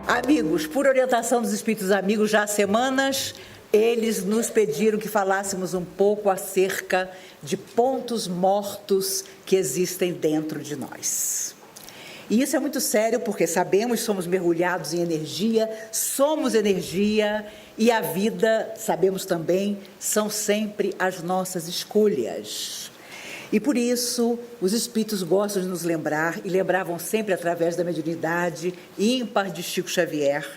Amigos, por orientação dos Espíritos Amigos, já há semanas, eles nos pediram que falássemos um pouco acerca de pontos mortos que existem dentro de nós. E isso é muito sério porque sabemos, somos mergulhados em energia, somos energia e a vida, sabemos também, são sempre as nossas escolhas. E por isso, os Espíritos gostam de nos lembrar, e lembravam sempre através da mediunidade ímpar de Chico Xavier,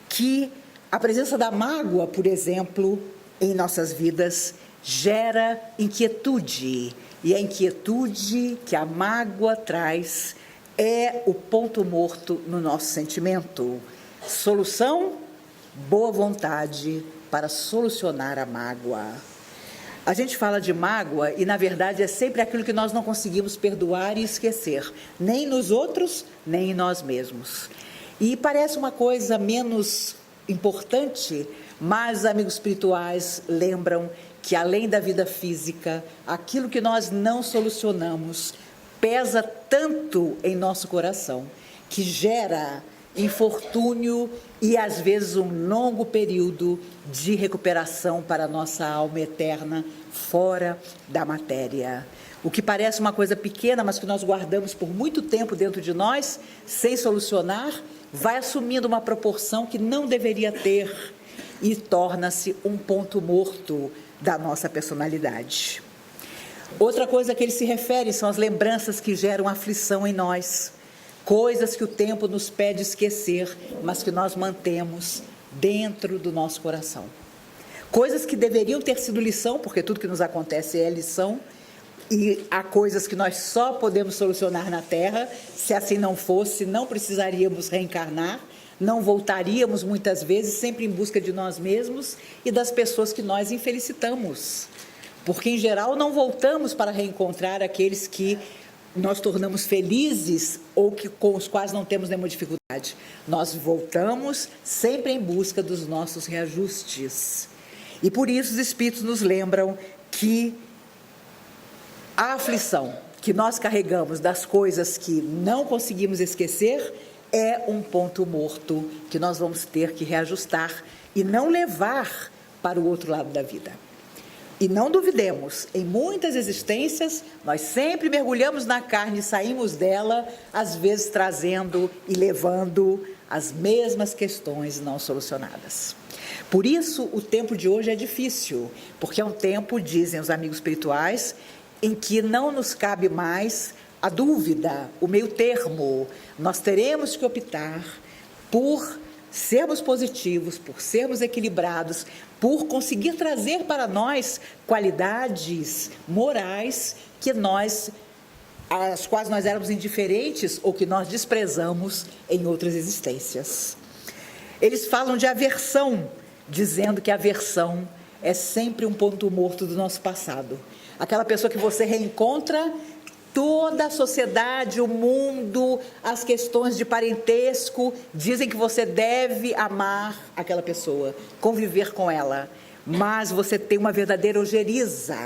que a presença da mágoa, por exemplo, em nossas vidas, gera inquietude. E a inquietude que a mágoa traz é o ponto morto no nosso sentimento. Solução? Boa vontade para solucionar a mágoa. A gente fala de mágoa e, na verdade, é sempre aquilo que nós não conseguimos perdoar e esquecer, nem nos outros, nem em nós mesmos. E parece uma coisa menos importante, mas amigos espirituais lembram que, além da vida física, aquilo que nós não solucionamos pesa tanto em nosso coração, que gera infortúnio e, às vezes, um longo período de recuperação para a nossa alma eterna fora da matéria. O que parece uma coisa pequena, mas que nós guardamos por muito tempo dentro de nós, sem solucionar, vai assumindo uma proporção que não deveria ter e torna-se um ponto morto da nossa personalidade. Outra coisa que ele se refere são as lembranças que geram aflição em nós. Coisas que o tempo nos pede esquecer, mas que nós mantemos dentro do nosso coração. Coisas que deveriam ter sido lição, porque tudo que nos acontece é lição, e há coisas que nós só podemos solucionar na Terra. Se assim não fosse, não precisaríamos reencarnar, não voltaríamos muitas vezes, sempre em busca de nós mesmos e das pessoas que nós infelicitamos. Porque, em geral, não voltamos para reencontrar aqueles que nós tornamos felizes ou com os quais não temos nenhuma dificuldade. Nós voltamos sempre em busca dos nossos reajustes. E por isso os Espíritos nos lembram que a aflição que nós carregamos das coisas que não conseguimos esquecer é um ponto morto que nós vamos ter que reajustar e não levar para o outro lado da vida. E não duvidemos, em muitas existências, nós sempre mergulhamos na carne e saímos dela, às vezes trazendo e levando as mesmas questões não solucionadas. Por isso, o tempo de hoje é difícil, porque é um tempo, dizem os amigos espirituais, em que não nos cabe mais a dúvida, o meio termo. Nós teremos que optar por sermos positivos, por sermos equilibrados, por conseguir trazer para nós qualidades morais às quais nós éramos indiferentes ou que nós desprezamos em outras existências. Eles falam de aversão, dizendo que a aversão é sempre um ponto morto do nosso passado. Aquela pessoa que você reencontra, toda a sociedade, o mundo, as questões de parentesco, dizem que você deve amar aquela pessoa, conviver com ela, mas você tem uma verdadeira ojeriza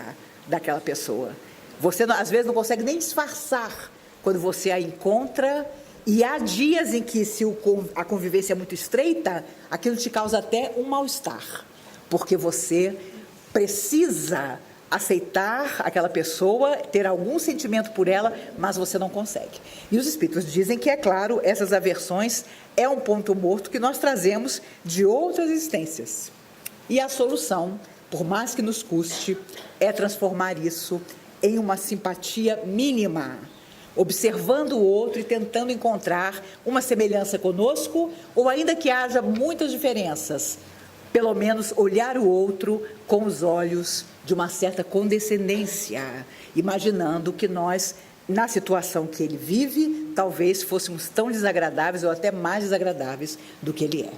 daquela pessoa. Você, às vezes, não consegue nem disfarçar quando você a encontra, e há dias em que, se a convivência é muito estreita, aquilo te causa até um mal-estar, porque você precisa aceitar aquela pessoa, ter algum sentimento por ela, mas você não consegue. E os Espíritos dizem que, é claro, essas aversões é um ponto morto que nós trazemos de outras existências. E a solução, por mais que nos custe, é transformar isso em uma simpatia mínima, observando o outro e tentando encontrar uma semelhança conosco, ou ainda que haja muitas diferenças, pelo menos olhar o outro com os olhos de uma certa condescendência, imaginando que nós, na situação que ele vive, talvez fôssemos tão desagradáveis ou até mais desagradáveis do que ele é.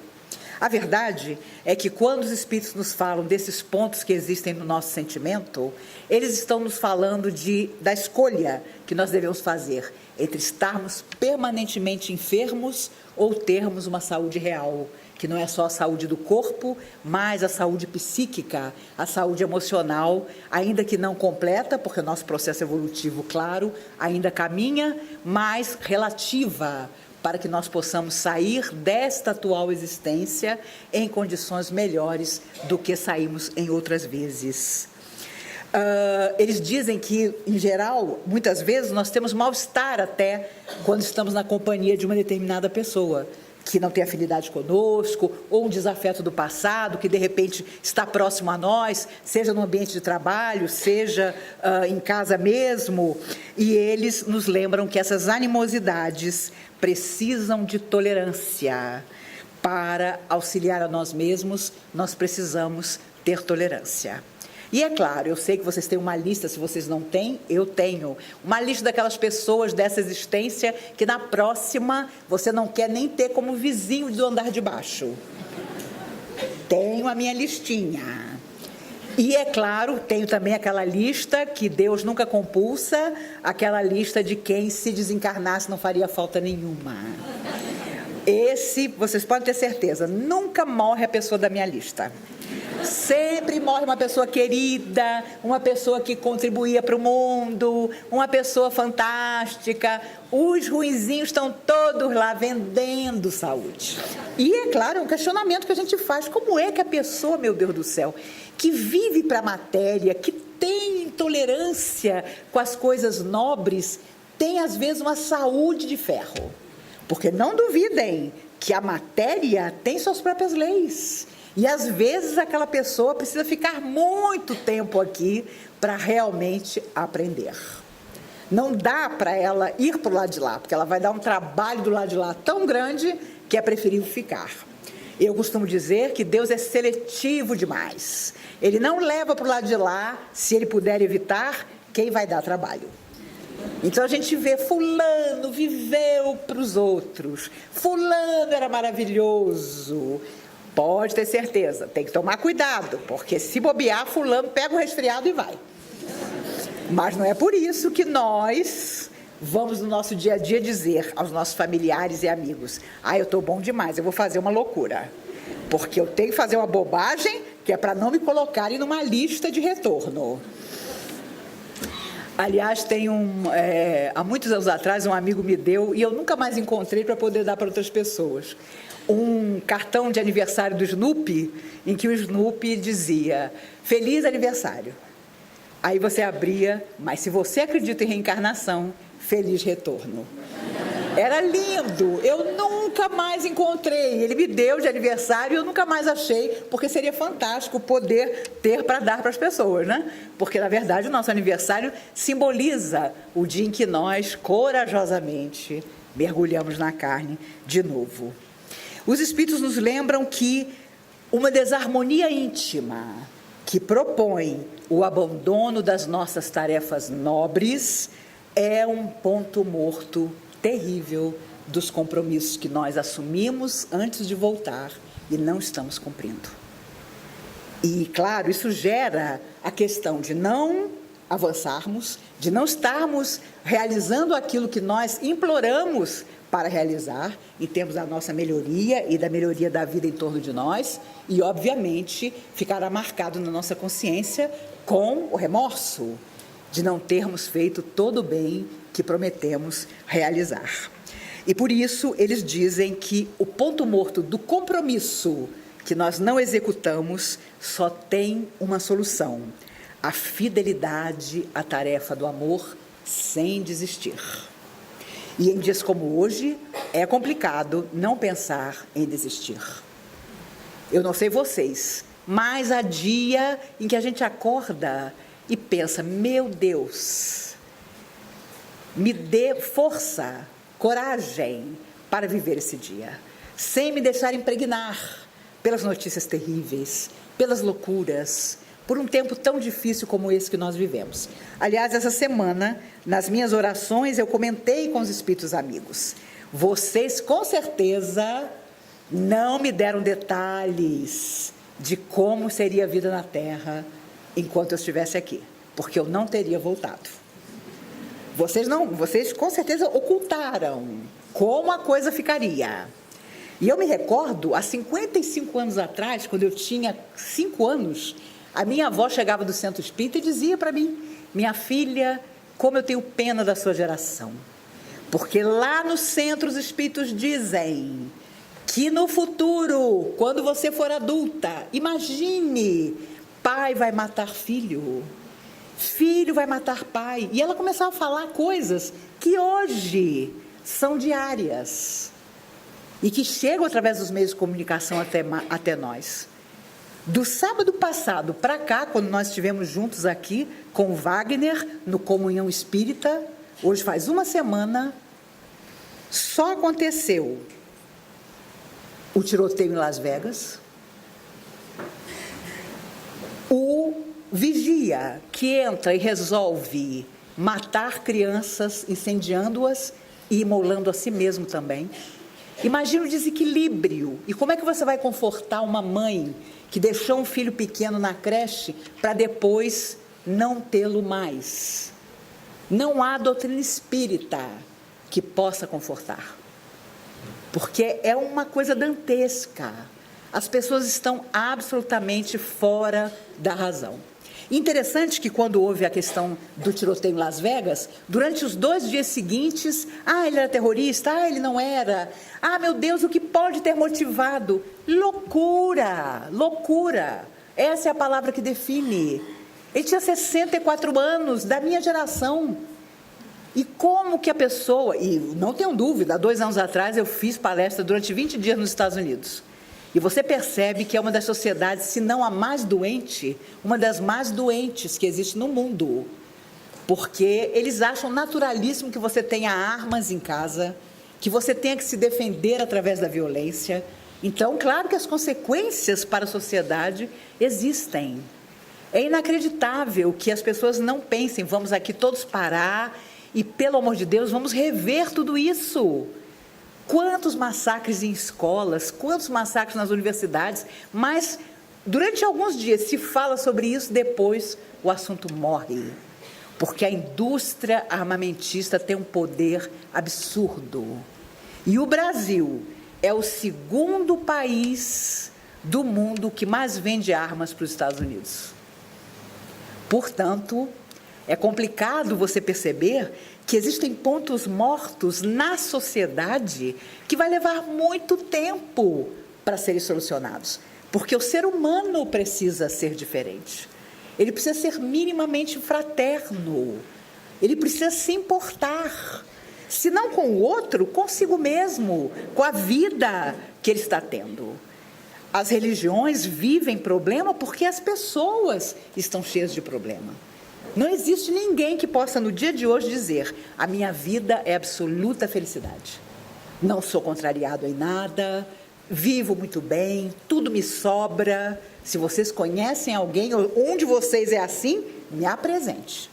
A verdade é que, quando os Espíritos nos falam desses pontos que existem no nosso sentimento, eles estão nos falando da escolha que nós devemos fazer entre estarmos permanentemente enfermos ou termos uma saúde real, que não é só a saúde do corpo, mas a saúde psíquica, a saúde emocional, ainda que não completa, porque o nosso processo evolutivo, claro, ainda caminha, mas relativa, para que nós possamos sair desta atual existência em condições melhores do que saímos em outras vezes. Eles dizem que, em geral, muitas vezes nós temos mal-estar até quando estamos na companhia de uma determinada pessoa, que não tem afinidade conosco, ou um desafeto do passado, que de repente está próximo a nós, seja no ambiente de trabalho, seja em casa mesmo, e eles nos lembram que essas animosidades precisam de tolerância. Para auxiliar a nós mesmos, nós precisamos ter tolerância. E é claro, eu sei que vocês têm uma lista, se vocês não têm, eu tenho. Uma lista daquelas pessoas dessa existência que na próxima você não quer nem ter como vizinho do andar de baixo. Tenho a minha listinha. E é claro, tenho também aquela lista que Deus nunca compulsa, aquela lista de quem se desencarnasse não faria falta nenhuma. Esse, vocês podem ter certeza, nunca morre a pessoa da minha lista. Sempre morre uma pessoa querida, uma pessoa que contribuía para o mundo, uma pessoa fantástica. Os ruinzinhos estão todos lá vendendo saúde. E é claro, é um questionamento que a gente faz. Como é que a pessoa, meu Deus do céu, que vive para a matéria, que tem intolerância com as coisas nobres, tem às vezes uma saúde de ferro? Porque não duvidem que a matéria tem suas próprias leis. E às vezes aquela pessoa precisa ficar muito tempo aqui para realmente aprender. Não dá para ela ir para o lado de lá, porque ela vai dar um trabalho do lado de lá tão grande que é preferível ficar. Eu costumo dizer que Deus é seletivo demais. Ele não leva para o lado de lá, se ele puder evitar, quem vai dar trabalho. Então a gente vê fulano viveu para os outros, fulano era maravilhoso. Pode ter certeza, tem que tomar cuidado, porque se bobear, fulano pega o resfriado e vai. Mas não é por isso que nós vamos no nosso dia a dia dizer aos nossos familiares e amigos: eu estou bom demais, eu vou fazer uma loucura, porque eu tenho que fazer uma bobagem que é para não me colocarem numa lista de retorno. Aliás, há muitos anos atrás, um amigo me deu, e eu nunca mais encontrei para poder dar para outras pessoas, um cartão de aniversário do Snoopy, em que o Snoopy dizia: feliz aniversário. Aí você abria: mas se você acredita em reencarnação, feliz retorno. Era lindo, eu nunca mais encontrei. Ele me deu de aniversário e eu nunca mais achei, porque seria fantástico poder ter para dar para as pessoas, né? Porque, na verdade, o nosso aniversário simboliza o dia em que nós, corajosamente, mergulhamos na carne de novo. Os Espíritos nos lembram que uma desarmonia íntima que propõe o abandono das nossas tarefas nobres é um ponto morto terrível dos compromissos que nós assumimos antes de voltar e não estamos cumprindo. E, claro, isso gera a questão de não avançarmos, de não estarmos realizando aquilo que nós imploramos para realizar, em termos da nossa melhoria e da melhoria da vida em torno de nós, e, obviamente, ficará marcado na nossa consciência com o remorso de não termos feito todo o bem que prometemos realizar. E por isso eles dizem que o ponto morto do compromisso que nós não executamos só tem uma solução: a fidelidade à tarefa do amor sem desistir. E em dias como hoje é complicado não pensar em desistir. Eu não sei vocês, mas há dia em que a gente acorda e pensa: meu Deus, me dê força, coragem para viver esse dia, sem me deixar impregnar pelas notícias terríveis, pelas loucuras, por um tempo tão difícil como esse que nós vivemos. Aliás, essa semana, nas minhas orações, eu comentei com os espíritos amigos: vocês, com certeza, não me deram detalhes de como seria a vida na Terra enquanto eu estivesse aqui, porque eu não teria voltado. Vocês com certeza ocultaram como a coisa ficaria. E eu me recordo, há 55 anos atrás, quando eu tinha 5 anos, a minha avó chegava do centro espírita e dizia para mim: minha filha, como eu tenho pena da sua geração. Porque lá no centro os espíritos dizem que no futuro, quando você for adulta, imagine, pai vai matar filho, filho vai matar pai. E ela começava a falar coisas que hoje são diárias e que chegam através dos meios de comunicação até nós. Do sábado passado para cá, quando nós estivemos juntos aqui com o Wagner, no Comunhão Espírita, hoje faz uma semana, só aconteceu o tiroteio em Las Vegas, o vigia que entra e resolve matar crianças, incendiando-as e imolando a si mesmo também. Imagina o desequilíbrio. E como é que você vai confortar uma mãe que deixou um filho pequeno na creche para depois não tê-lo mais? Não há doutrina espírita que possa confortar, porque é uma coisa dantesca. As pessoas estão absolutamente fora da razão. Interessante que quando houve a questão do tiroteio em Las Vegas, durante os 2 dias seguintes, ele era terrorista, ele não era, meu Deus, o que pode ter motivado? Loucura, loucura, essa é a palavra que define. Ele tinha 64 anos, da minha geração. E como que a pessoa, e não tenho dúvida, há 2 anos atrás eu fiz palestra durante 20 dias nos Estados Unidos. E você percebe que é uma das sociedades, se não a mais doente, uma das mais doentes que existe no mundo. Porque eles acham naturalíssimo que você tenha armas em casa, que você tenha que se defender através da violência. Então, claro que as consequências para a sociedade existem. É inacreditável que as pessoas não pensem, vamos aqui todos parar e, pelo amor de Deus, vamos rever tudo isso. Quantos massacres em escolas, quantos massacres nas universidades, mas durante alguns dias se fala sobre isso, depois o assunto morre. Porque a indústria armamentista tem um poder absurdo. E o Brasil é o 2º país do mundo que mais vende armas para os Estados Unidos. Portanto, é complicado você perceber que existem pontos mortos na sociedade que vai levar muito tempo para serem solucionados, porque o ser humano precisa ser diferente, ele precisa ser minimamente fraterno, ele precisa se importar, se não com o outro, consigo mesmo, com a vida que ele está tendo. As religiões vivem problema porque as pessoas estão cheias de problema. Não existe ninguém que possa, no dia de hoje, dizer: a minha vida é absoluta felicidade. Não sou contrariado em nada, vivo muito bem, tudo me sobra. Se vocês conhecem alguém, ou um de vocês é assim, me apresente.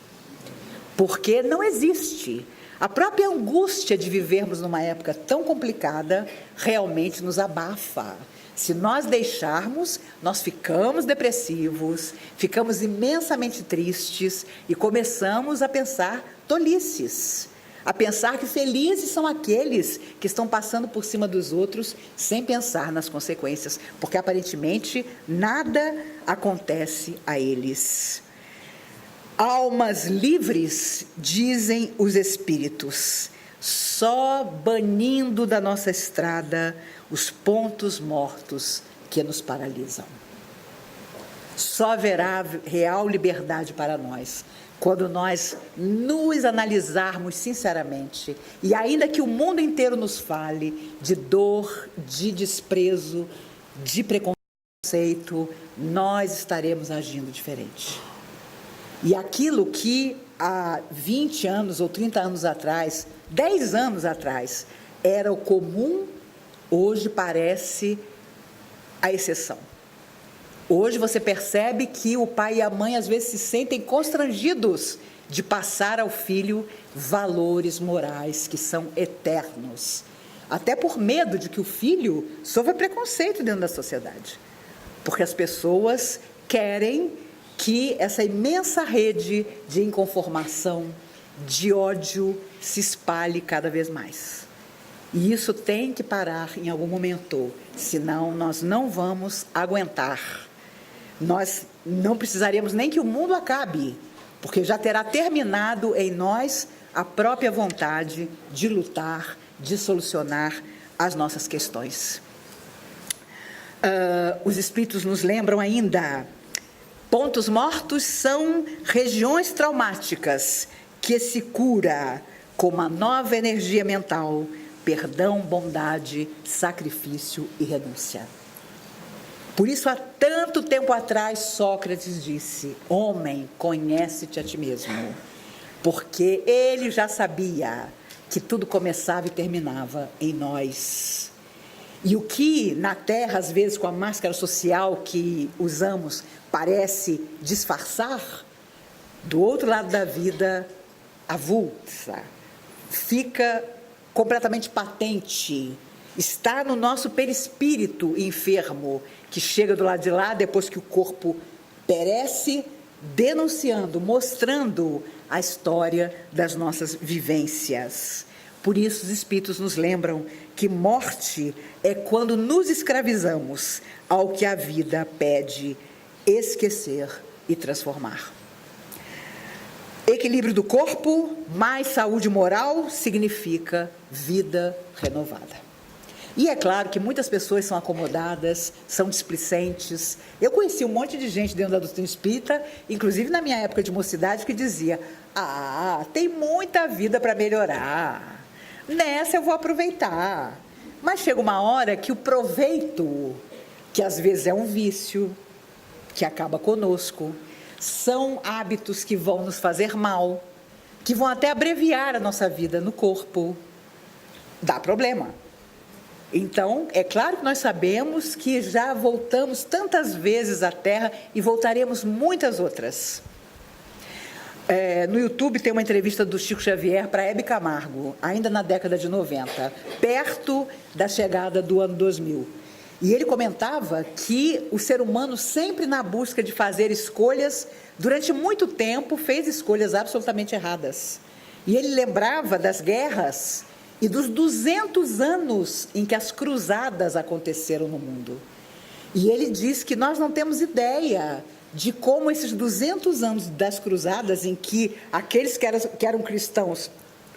Porque não existe. A própria angústia de vivermos numa época tão complicada realmente nos abafa. Se nós deixarmos, nós ficamos depressivos, ficamos imensamente tristes e começamos a pensar tolices, a pensar que felizes são aqueles que estão passando por cima dos outros sem pensar nas consequências, porque aparentemente nada acontece a eles. Almas livres, dizem os espíritos, só banindo da nossa estrada os pontos mortos que nos paralisam. Só haverá real liberdade para nós quando nós nos analisarmos sinceramente, e ainda que o mundo inteiro nos fale de dor, de desprezo, de preconceito, nós estaremos agindo diferente. E aquilo que há 20 anos ou 30 anos atrás, 10 anos atrás, era o comum, hoje parece a exceção. Hoje você percebe que o pai e a mãe às vezes se sentem constrangidos de passar ao filho valores morais que são eternos, até por medo de que o filho sofra preconceito dentro da sociedade, porque as pessoas querem que essa imensa rede de inconformação, de ódio, se espalhe cada vez mais. E isso tem que parar em algum momento, senão nós não vamos aguentar. Nós não precisaremos nem que o mundo acabe, porque já terá terminado em nós a própria vontade de lutar, de solucionar as nossas questões. Os espíritos nos lembram ainda: pontos mortos são regiões traumáticas que se cura com uma nova energia mental, perdão, bondade, sacrifício e renúncia. Por isso, há tanto tempo atrás, Sócrates disse: homem, conhece-te a ti mesmo. Porque ele já sabia que tudo começava e terminava em nós. E o que na Terra, às vezes, com a máscara social que usamos, parece disfarçar, do outro lado da vida, avulsa, fica completamente patente, está no nosso perispírito enfermo, que chega do lado de lá, depois que o corpo perece, denunciando, mostrando a história das nossas vivências. Por isso, os espíritos nos lembram que morte é quando nos escravizamos ao que a vida pede esquecer e transformar. Equilíbrio do corpo mais saúde moral significa vida renovada. E é claro que muitas pessoas são acomodadas, são displicentes. Eu conheci um monte de gente dentro da doutrina espírita, inclusive na minha época de mocidade, que dizia: tem muita vida para melhorar, nessa eu vou aproveitar. Mas chega uma hora que o proveito, que às vezes é um vício, que acaba conosco, são hábitos que vão nos fazer mal, que vão até abreviar a nossa vida no corpo. Dá problema. Então, é claro que nós sabemos que já voltamos tantas vezes à Terra e voltaremos muitas outras. No YouTube tem uma entrevista do Chico Xavier para Hebe Camargo, ainda na década de 90, perto da chegada do ano 2000. E ele comentava que o ser humano, sempre na busca de fazer escolhas, durante muito tempo fez escolhas absolutamente erradas. E ele lembrava das guerras e dos 200 anos em que as cruzadas aconteceram no mundo. E ele diz que nós não temos ideia de como esses 200 anos das cruzadas, em que aqueles que eram cristãos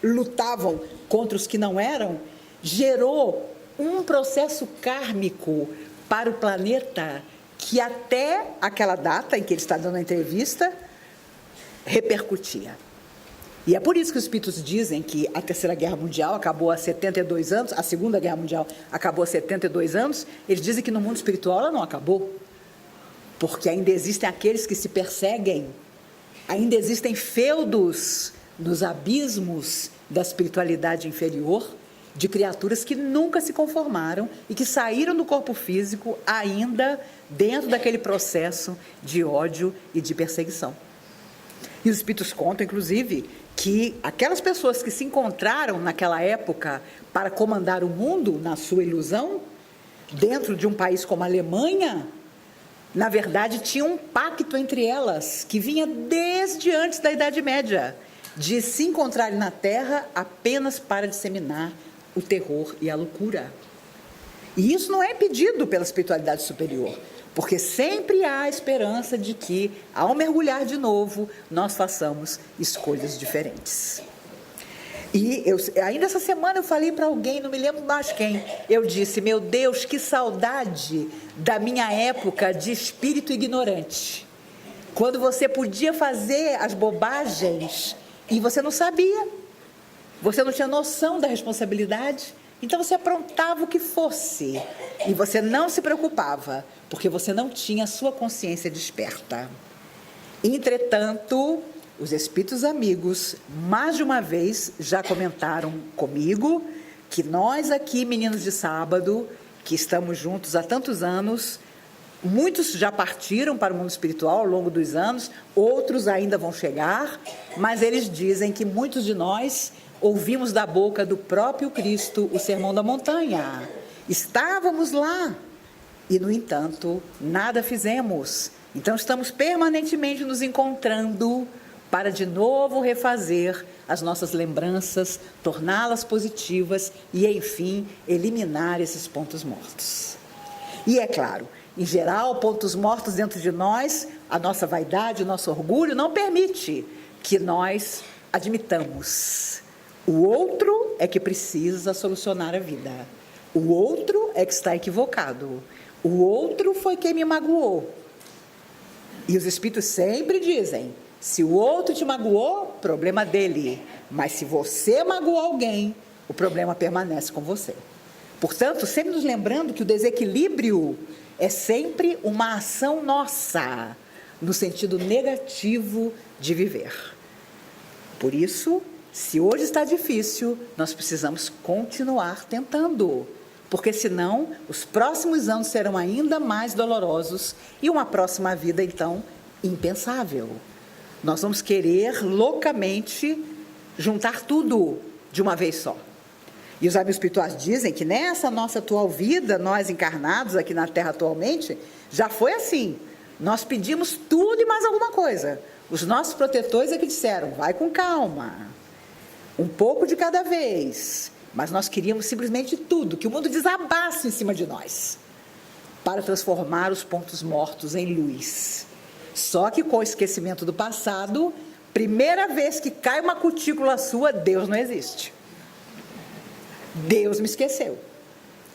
lutavam contra os que não eram, gerou um processo kármico para o planeta que até aquela data em que ele está dando a entrevista repercutia. E é por isso que os espíritos dizem que a Terceira Guerra Mundial acabou há 72 anos, a Segunda Guerra Mundial acabou há 72 anos, eles dizem que no mundo espiritual ela não acabou, porque ainda existem aqueles que se perseguem, ainda existem feudos nos abismos da espiritualidade inferior, de criaturas que nunca se conformaram e que saíram do corpo físico ainda dentro daquele processo de ódio e de perseguição. E os espíritos contam, inclusive, que aquelas pessoas que se encontraram naquela época para comandar o mundo na sua ilusão, dentro de um país como a Alemanha, na verdade tinha um pacto entre elas, que vinha desde antes da Idade Média, de se encontrarem na Terra apenas para disseminar o terror e a loucura. E isso não é pedido pela espiritualidade superior, porque sempre há a esperança de que, ao mergulhar de novo, nós façamos escolhas diferentes. E ainda essa semana eu falei para alguém, não me lembro mais quem, eu disse: meu Deus, que saudade da minha época de espírito ignorante, quando você podia fazer as bobagens e você não sabia, você não tinha noção da responsabilidade, então você aprontava o que fosse e você não se preocupava, porque você não tinha a sua consciência desperta. Entretanto, os espíritos amigos, mais de uma vez, já comentaram comigo que nós aqui, meninos de sábado, que estamos juntos há tantos anos, muitos já partiram para o mundo espiritual ao longo dos anos, outros ainda vão chegar, mas eles dizem que muitos de nós ouvimos da boca do próprio Cristo o Sermão da Montanha. Estávamos lá e, no entanto, nada fizemos. Então, estamos permanentemente nos encontrando para de novo refazer as nossas lembranças, torná-las positivas e, enfim, eliminar esses pontos mortos. E é claro, em geral, pontos mortos dentro de nós, a nossa vaidade, o nosso orgulho não permite que nós admitamos. O outro é que precisa solucionar a vida. O outro é que está equivocado. O outro foi quem me magoou. E os espíritos sempre dizem, se o outro te magoou, problema dele. Mas se você magoou alguém, o problema permanece com você. Portanto, sempre nos lembrando que o desequilíbrio é sempre uma ação nossa, no sentido negativo de viver. Por isso, se hoje está difícil, nós precisamos continuar tentando, porque senão os próximos anos serão ainda mais dolorosos e uma próxima vida, então, impensável. Nós vamos querer loucamente juntar tudo de uma vez só. E os amigos espirituais dizem que nessa nossa atual vida, nós encarnados aqui na Terra atualmente, já foi assim. Nós pedimos tudo e mais alguma coisa. Os nossos protetores é que disseram, vai com calma, um pouco de cada vez. Mas nós queríamos simplesmente tudo, que o mundo desabasse em cima de nós, para transformar os pontos mortos em luz. Só que com o esquecimento do passado, primeira vez que cai uma cutícula sua, Deus não existe. Deus me esqueceu.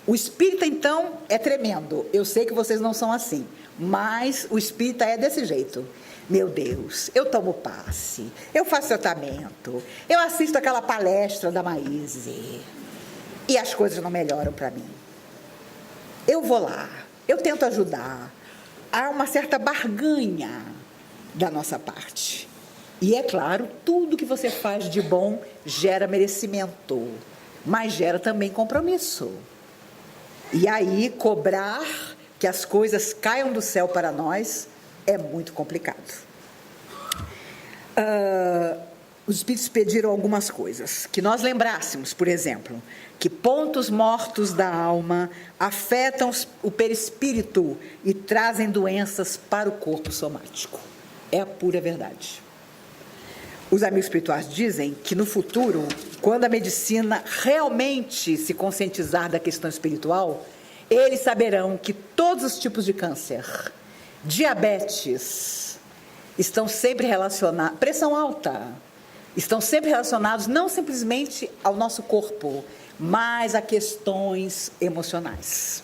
O espírita, então, é tremendo. Eu sei que vocês não são assim, mas o espírita é desse jeito. Meu Deus, eu tomo passe, eu faço tratamento, eu assisto aquela palestra da Maíse e as coisas não melhoram para mim. Eu vou lá, eu tento ajudar. Há uma certa barganha da nossa parte. E é claro, tudo que você faz de bom gera merecimento, mas gera também compromisso. E aí, cobrar que as coisas caiam do céu para nós é muito complicado. Os espíritos pediram algumas coisas, que nós lembrássemos, por exemplo, que pontos mortos da alma afetam o perispírito e trazem doenças para o corpo somático. É a pura verdade. Os amigos espirituais dizem que no futuro, quando a medicina realmente se conscientizar da questão espiritual, eles saberão que todos os tipos de câncer, diabetes, estão sempre relacionados, pressão alta, estão sempre relacionados não simplesmente ao nosso corpo, mas a questões emocionais.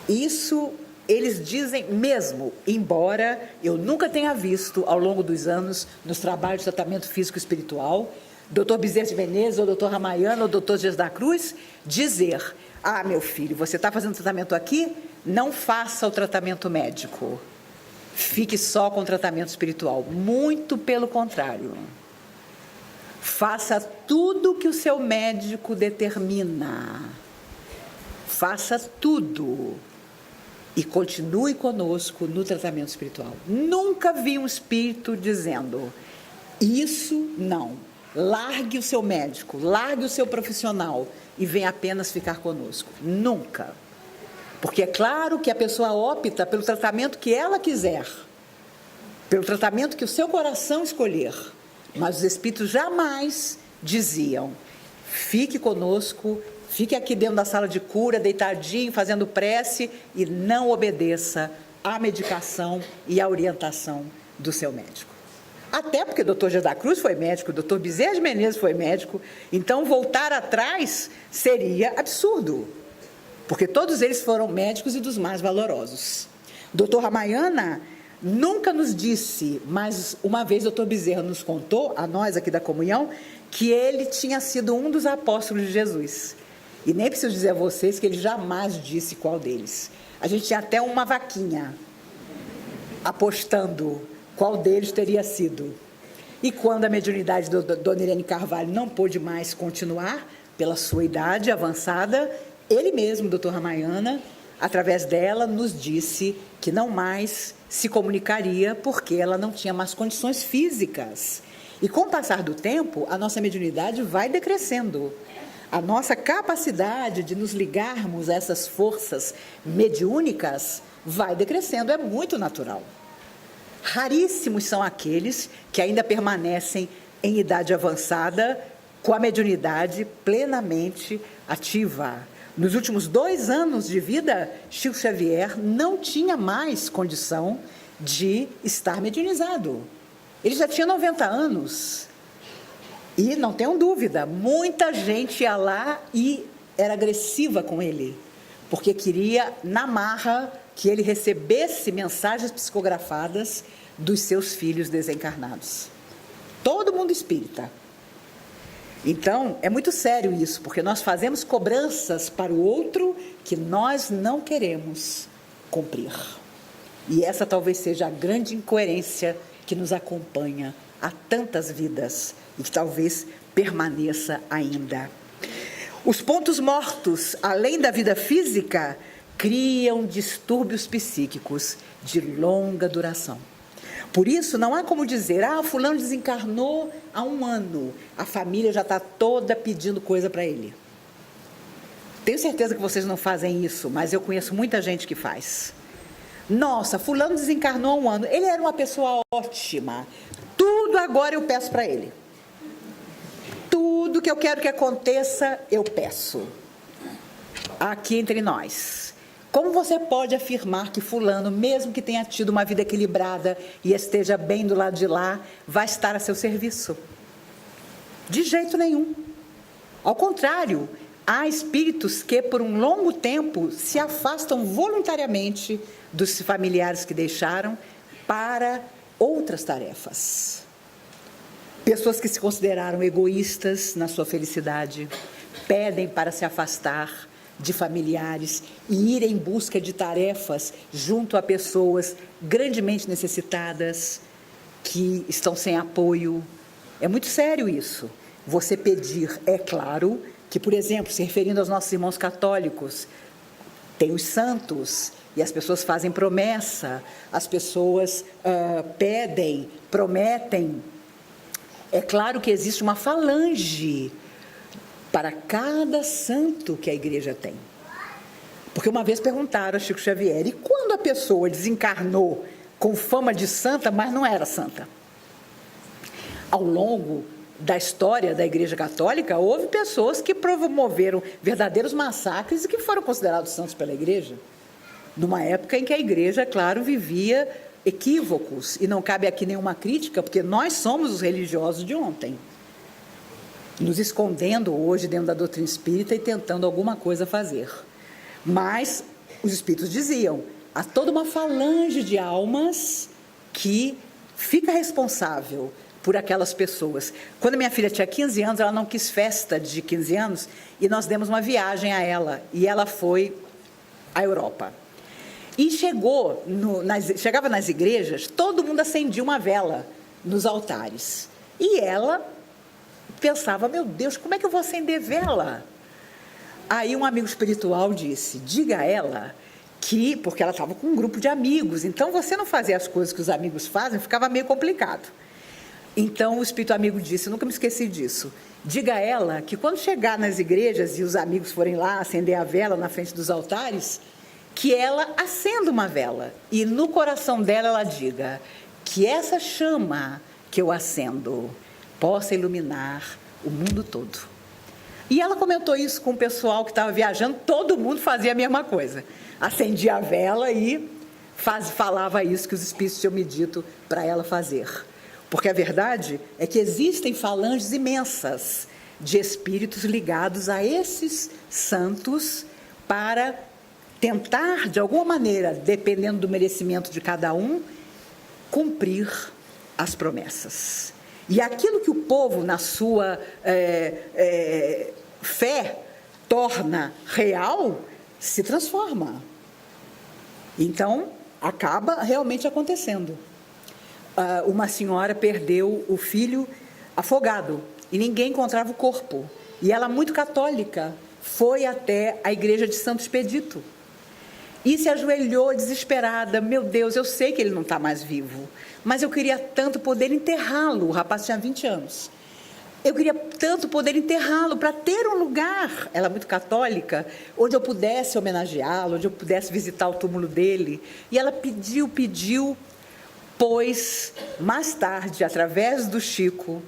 Isso eles dizem mesmo, embora eu nunca tenha visto ao longo dos anos, nos trabalhos de tratamento físico e espiritual, Dr. Bezerra de Menezes, ou Dr. Ramayana, ou Dr. Dias da Cruz, dizer, meu filho, você está fazendo tratamento aqui? Não faça o tratamento médico. Fique só com o tratamento espiritual. Muito pelo contrário. Faça tudo que o seu médico determina. Faça tudo. E continue conosco no tratamento espiritual. Nunca vi um espírito dizendo, isso não. Largue o seu médico, largue o seu profissional e venha apenas ficar conosco. Nunca. Porque é claro que a pessoa opta pelo tratamento que ela quiser, pelo tratamento que o seu coração escolher. Mas os espíritos jamais diziam, fique conosco, fique aqui dentro da sala de cura, deitadinho, fazendo prece e não obedeça à medicação e à orientação do seu médico. Até porque o Dr. Dias da Cruz foi médico, o Dr. Bezerra de Menezes foi médico, então voltar atrás seria absurdo, porque todos eles foram médicos e dos mais valorosos. Dr. Ramayana nunca nos disse, mas uma vez o Dr. Bezerra nos contou, a nós aqui da comunhão, que ele tinha sido um dos apóstolos de Jesus. E nem preciso dizer a vocês que ele jamais disse qual deles. A gente tinha até uma vaquinha apostando qual deles teria sido. E quando a mediunidade da Dona Irene Carvalho não pôde mais continuar, pela sua idade avançada, ele mesmo, Dr. Ramayana, através dela, nos disse que não mais se comunicaria porque ela não tinha mais condições físicas. E com o passar do tempo, a nossa mediunidade vai decrescendo. A nossa capacidade de nos ligarmos a essas forças mediúnicas vai decrescendo, é muito natural. raríssimos são aqueles que ainda permanecem em idade avançada com a mediunidade plenamente ativa. Nos últimos 2 anos de vida, Chico Xavier não tinha mais condição de estar mediunizado. Ele já tinha 90 anos. E não tenham dúvida, muita gente ia lá e era agressiva com ele, porque queria, na marra, que ele recebesse mensagens psicografadas dos seus filhos desencarnados. Todo mundo espírita. Então, é muito sério isso, porque nós fazemos cobranças para o outro que nós não queremos cumprir. E essa talvez seja a grande incoerência que nos acompanha há tantas vidas e que talvez permaneça ainda. Os pontos mortos, além da vida física, criam distúrbios psíquicos de longa duração. Por isso, não há como dizer, fulano desencarnou há 1 ano, a família já está toda pedindo coisa para ele. Tenho certeza que vocês não fazem isso, mas eu conheço muita gente que faz. Nossa, fulano desencarnou há 1 ano, ele era uma pessoa ótima, tudo agora eu peço para ele. Tudo que eu quero que aconteça, eu peço. Aqui entre nós. Como você pode afirmar que fulano, mesmo que tenha tido uma vida equilibrada e esteja bem do lado de lá, vai estar a seu serviço? De jeito nenhum. Ao contrário, há espíritos que por um longo tempo se afastam voluntariamente dos familiares que deixaram para outras tarefas. Pessoas que se consideraram egoístas na sua felicidade, pedem para se afastar de familiares e ir em busca de tarefas junto a pessoas grandemente necessitadas, que estão sem apoio. É muito sério isso. Você pedir, é claro, que, por exemplo, se referindo aos nossos irmãos católicos, tem os santos, e as pessoas fazem promessa, as pessoas pedem, prometem. É claro que existe uma falange para cada santo que a igreja tem. Porque uma vez perguntaram a Chico Xavier, e quando a pessoa desencarnou com fama de santa, mas não era santa? Ao longo da história da Igreja Católica, houve pessoas que promoveram verdadeiros massacres e que foram considerados santos pela Igreja. Numa época em que a Igreja, claro, vivia equívocos, e não cabe aqui nenhuma crítica, porque nós somos os religiosos de ontem, nos escondendo hoje dentro da doutrina espírita e tentando alguma coisa fazer. Mas os espíritos diziam, há toda uma falange de almas que fica responsável por aquelas pessoas. Quando minha filha tinha 15 anos, ela não quis festa de 15 anos, e nós demos uma viagem a ela, e ela foi à Europa. E chegava nas igrejas, todo mundo acendia uma vela nos altares. E ela pensava, meu Deus, como é que eu vou acender vela? Aí um amigo espiritual disse, diga a ela que, porque ela estava com um grupo de amigos, então você não fazia as coisas que os amigos fazem, ficava meio complicado. Então o espírito amigo disse, nunca me esqueci disso, diga a ela que quando chegar nas igrejas e os amigos forem lá acender a vela na frente dos altares, que ela acenda uma vela e no coração dela ela diga que essa chama que eu acendo possa iluminar o mundo todo. E ela comentou isso com o pessoal que estava viajando, todo mundo fazia a mesma coisa. Acendia a vela e falava isso que os espíritos tinham me dito para ela fazer. Porque a verdade é que existem falanges imensas de espíritos ligados a esses santos para tentar, de alguma maneira, dependendo do merecimento de cada um, cumprir as promessas. E aquilo que o povo, na sua fé, torna real, se transforma. Então, acaba realmente acontecendo. Uma senhora perdeu o filho afogado e ninguém encontrava o corpo. E ela, muito católica, foi até a igreja de Santo Expedito e se ajoelhou desesperada. Meu Deus, eu sei que ele não está mais vivo, mas eu queria tanto poder enterrá-lo. O rapaz tinha 20 anos. Eu queria tanto poder enterrá-lo para ter um lugar, ela é muito católica, onde eu pudesse homenageá-lo, onde eu pudesse visitar o túmulo dele. E ela pediu. Pois, mais tarde, através do Chico,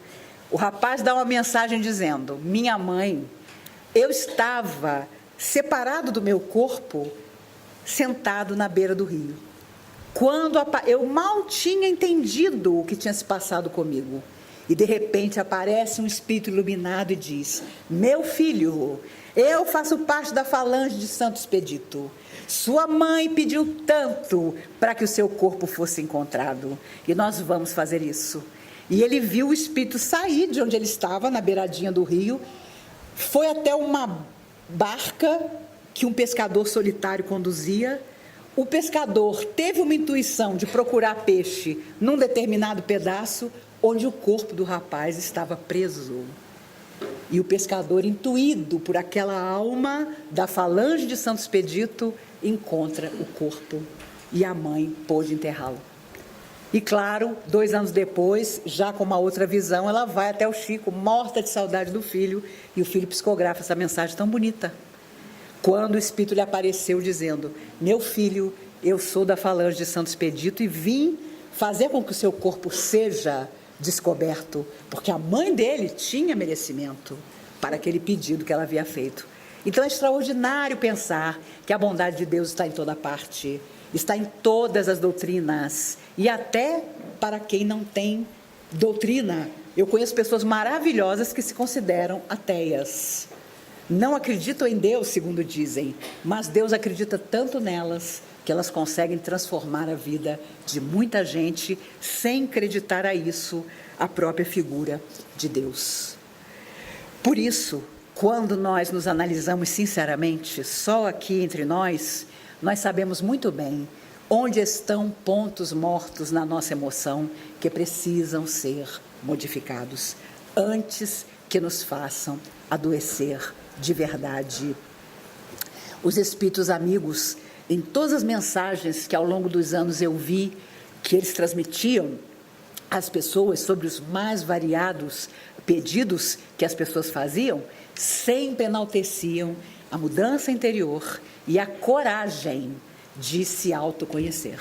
o rapaz dá uma mensagem dizendo: minha mãe, eu estava separado do meu corpo, sentado na beira do rio. Quando eu mal tinha entendido o que tinha se passado comigo. E de repente aparece um espírito iluminado e diz: meu filho, eu faço parte da falange de Santo Expedito. Sua mãe pediu tanto para que o seu corpo fosse encontrado. E nós vamos fazer isso. E ele viu o espírito sair de onde ele estava, na beiradinha do rio, foi até uma barca que um pescador solitário conduzia. O pescador teve uma intuição de procurar peixe num determinado pedaço onde o corpo do rapaz estava preso. E o pescador, intuído por aquela alma da falange de Santo Expedito, encontra o corpo e a mãe pôde enterrá-lo. E claro, 2 anos depois, já com uma outra visão, ela vai até o Chico, morta de saudade do filho, e o filho psicografa essa mensagem tão bonita. Quando o Espírito lhe apareceu dizendo: meu filho, eu sou da falange de Santo Expedito e vim fazer com que o seu corpo seja descoberto, porque a mãe dele tinha merecimento para aquele pedido que ela havia feito. Então é extraordinário pensar que a bondade de Deus está em toda parte, está em todas as doutrinas, e até para quem não tem doutrina. Eu conheço pessoas maravilhosas que se consideram ateias. Não acreditam em Deus, segundo dizem, mas Deus acredita tanto nelas que elas conseguem transformar a vida de muita gente sem acreditar a isso, a própria figura de Deus. Por isso, quando nós nos analisamos sinceramente, só aqui entre nós, nós sabemos muito bem onde estão pontos mortos na nossa emoção que precisam ser modificados antes que nos façam adoecer de verdade. Os espíritos amigos, em todas as mensagens que ao longo dos anos eu vi que eles transmitiam às pessoas sobre os mais variados pedidos que as pessoas faziam, sempre enalteciam a mudança interior e a coragem de se autoconhecer.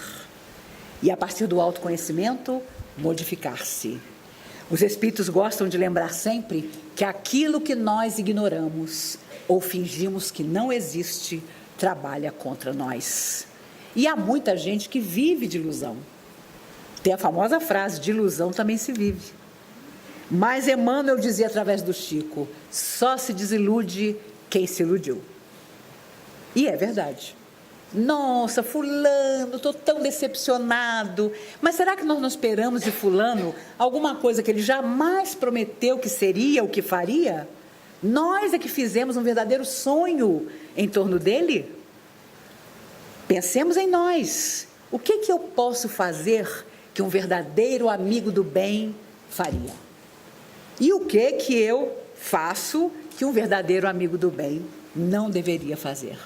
E a partir do autoconhecimento, modificar-se. Os espíritos gostam de lembrar sempre que aquilo que nós ignoramos ou fingimos que não existe, trabalha contra nós. E há muita gente que vive de ilusão. Tem a famosa frase: de ilusão também se vive. Mas Emmanuel dizia através do Chico: só se desilude quem se iludiu. E é verdade. Nossa, fulano, estou tão decepcionado. Mas será que nós não esperamos de fulano alguma coisa que ele jamais prometeu que seria ou que faria? Nós é que fizemos um verdadeiro sonho em torno dele? Pensemos em nós. O que eu posso fazer que um verdadeiro amigo do bem faria? E o que eu faço que um verdadeiro amigo do bem não deveria fazer?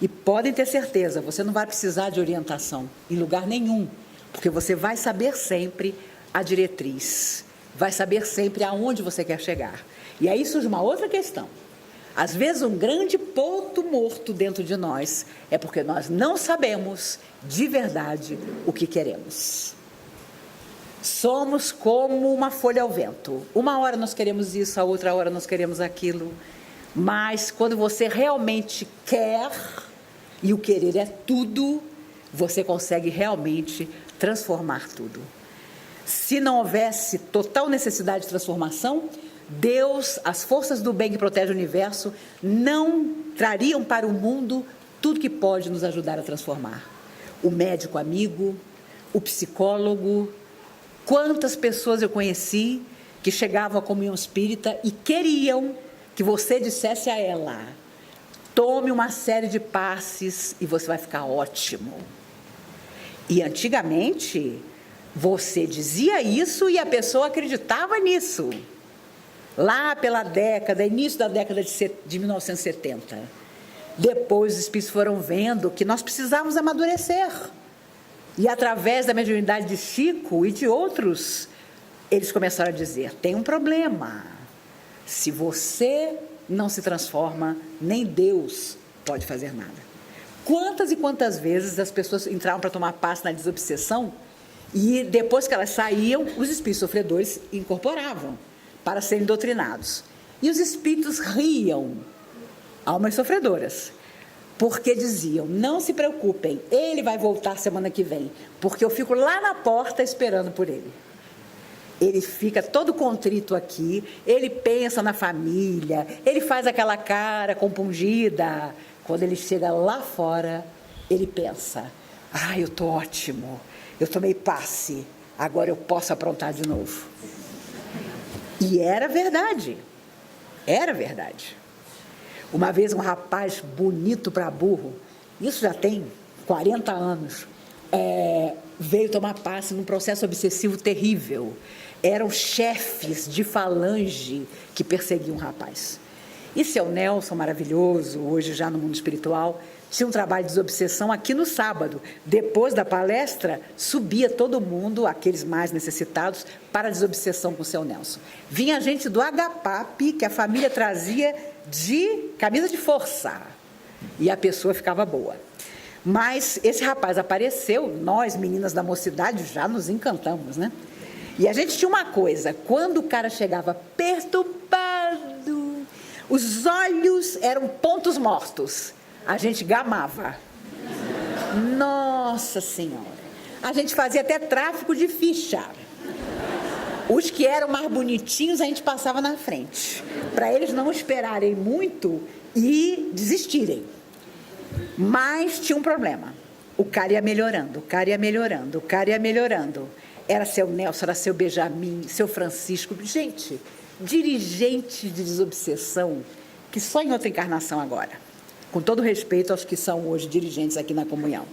E podem ter certeza, você não vai precisar de orientação em lugar nenhum, porque você vai saber sempre a diretriz, vai saber sempre aonde você quer chegar. E aí surge uma outra questão. Às vezes um grande ponto morto dentro de nós é porque nós não sabemos de verdade o que queremos. Somos como uma folha ao vento. Uma hora nós queremos isso, a outra hora nós queremos aquilo. Mas quando você realmente quer, e o querer é tudo, você consegue realmente transformar tudo. Se não houvesse total necessidade de transformação, Deus, as forças do bem que protegem o universo, não trariam para o mundo tudo que pode nos ajudar a transformar. O médico amigo, o psicólogo. Quantas pessoas eu conheci que chegavam à comunhão espírita e queriam que você dissesse a ela: tome uma série de passes e você vai ficar ótimo. E antigamente, você dizia isso e a pessoa acreditava nisso. Lá pela início da década de 1970. Depois os espíritos foram vendo que nós precisávamos amadurecer. E através da mediunidade de Chico e de outros, eles começaram a dizer: tem um problema. Se você não se transforma, nem Deus pode fazer nada. Quantas e quantas vezes as pessoas entravam para tomar passe na desobsessão E depois que elas saíam, os espíritos sofredores incorporavam para serem doutrinados. E os espíritos riam, almas sofredoras, porque diziam, não se preocupem, ele vai voltar semana que vem, porque eu fico lá na porta esperando por ele. Ele fica todo contrito aqui, ele pensa na família, ele faz aquela cara compungida. Quando ele chega lá fora, ele pensa, eu estou ótimo, eu tomei passe, agora eu posso aprontar de novo. E era verdade, era verdade. Uma vez um rapaz bonito para burro, isso já tem 40 anos, veio tomar passe num processo obsessivo terrível. Eram chefes de falange que perseguiam o rapaz. E seu Nelson, maravilhoso, hoje já no mundo espiritual, tinha um trabalho de desobsessão aqui no sábado. Depois da palestra, subia todo mundo, aqueles mais necessitados, para a desobsessão com o seu Nelson. Vinha gente do HPAP, que a família trazia de camisa de força, e a pessoa ficava boa. Mas esse rapaz apareceu, nós, meninas da mocidade, já nos encantamos, né? E a gente tinha uma coisa, quando o cara chegava perturbado, os olhos eram pontos mortos, a gente gamava. Nossa Senhora! A gente fazia até tráfico de ficha. Os que eram mais bonitinhos, a gente passava na frente, para eles não esperarem muito e desistirem. Mas tinha um problema. O cara ia melhorando, o cara ia melhorando, o cara ia melhorando. Era seu Nelson, era seu Benjamin, seu Francisco. Gente, dirigente de desobsessão, que só em outra encarnação agora. Com todo respeito aos que são hoje dirigentes aqui na comunhão.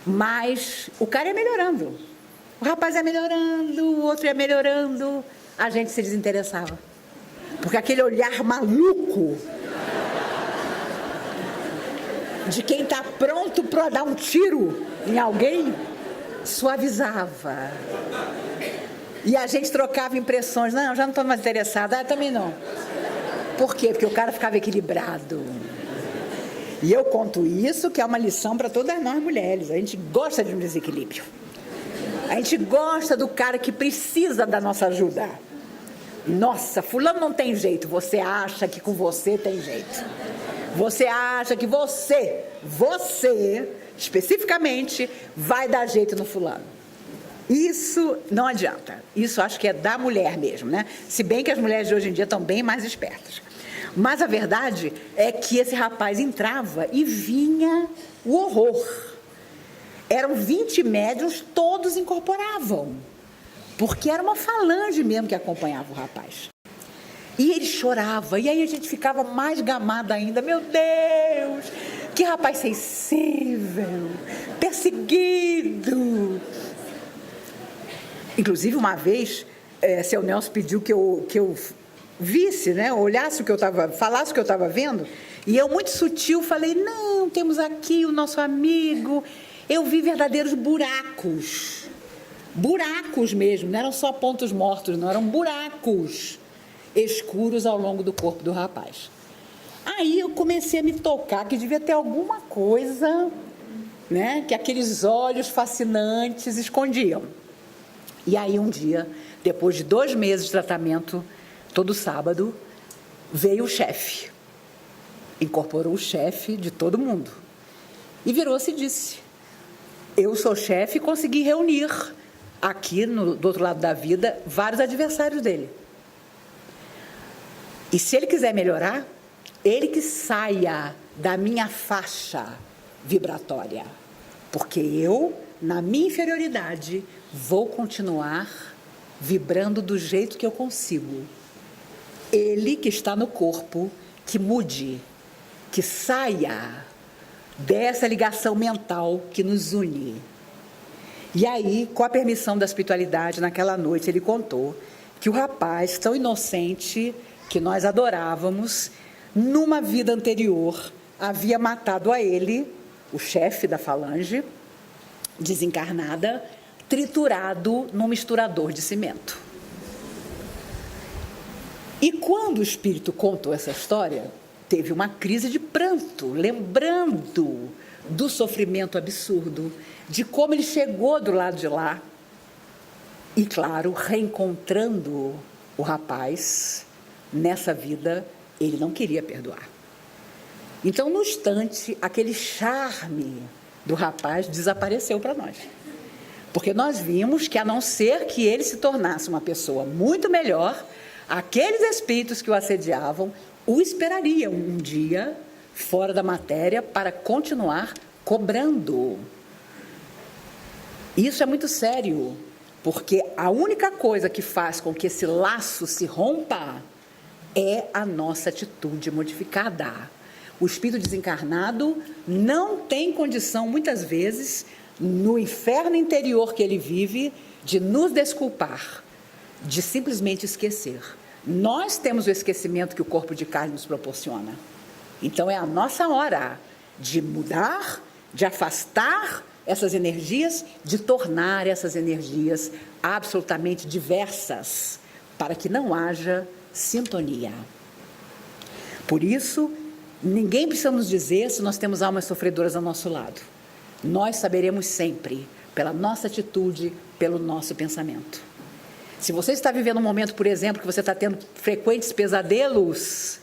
Mas o cara ia melhorando. O rapaz ia melhorando, o outro ia melhorando. A gente se desinteressava. Porque aquele olhar maluco de quem está pronto para dar um tiro em alguém, suavizava. E a gente trocava impressões. Não, já não estou mais interessada. Também não. Por quê? Porque o cara ficava equilibrado. E eu conto isso, que é uma lição para todas nós mulheres. A gente gosta de um desequilíbrio. A gente gosta do cara que precisa da nossa ajuda. Nossa, fulano não tem jeito. Você acha que com você tem jeito. Você acha que você, especificamente, vai dar jeito no fulano. Isso não adianta. Isso acho que é da mulher mesmo, né? Se bem que as mulheres de hoje em dia estão bem mais espertas. Mas a verdade é que esse rapaz entrava e vinha o horror. Eram 20 médiuns, todos incorporavam. Porque era uma falange mesmo que acompanhava o rapaz. E ele chorava, e aí a gente ficava mais gamada ainda. Meu Deus, que rapaz sensível, perseguido. Inclusive, uma vez, seu Nelson pediu que eu visse, né, olhasse o que eu estava, falasse o que eu estava vendo, e eu, muito sutil, falei, não, temos aqui o nosso amigo. Eu vi verdadeiros buracos mesmo, não eram só pontos mortos, não, eram buracos escuros ao longo do corpo do rapaz. Aí eu comecei a me tocar que devia ter alguma coisa, né, que aqueles olhos fascinantes escondiam. E aí um dia, depois de 2 meses de tratamento, todo sábado, veio o chefe, incorporou o chefe de todo mundo e virou-se e disse, eu sou chefe e consegui reunir aqui do outro lado da vida vários adversários dele. E se ele quiser melhorar, ele que saia da minha faixa vibratória. Porque eu, na minha inferioridade, vou continuar vibrando do jeito que eu consigo. Ele que está no corpo, que mude, que saia dessa ligação mental que nos une. E aí, com a permissão da espiritualidade, naquela noite ele contou que o rapaz tão inocente que nós adorávamos, numa vida anterior, havia matado a ele, o chefe da falange, desencarnada, triturado num misturador de cimento. E quando o espírito contou essa história, teve uma crise de pranto, lembrando do sofrimento absurdo, de como ele chegou do lado de lá, E, claro, reencontrando o rapaz nessa vida, ele não queria perdoar. Então, no instante, aquele charme do rapaz desapareceu para nós. Porque nós vimos que, a não ser que ele se tornasse uma pessoa muito melhor, aqueles espíritos que o assediavam o esperariam um dia fora da matéria para continuar cobrando. Isso é muito sério, porque a única coisa que faz com que esse laço se rompa é a nossa atitude modificada. O espírito desencarnado não tem condição, muitas vezes, no inferno interior que ele vive, de nos desculpar, de simplesmente esquecer. Nós temos o esquecimento que o corpo de carne nos proporciona. Então, é a nossa hora de mudar, de afastar essas energias, de tornar essas energias absolutamente diversas, para que não haja sintonia. Por isso, ninguém precisa nos dizer se nós temos almas sofredoras ao nosso lado. Nós saberemos sempre, pela nossa atitude, pelo nosso pensamento. Se você está vivendo um momento, por exemplo, que você está tendo frequentes pesadelos,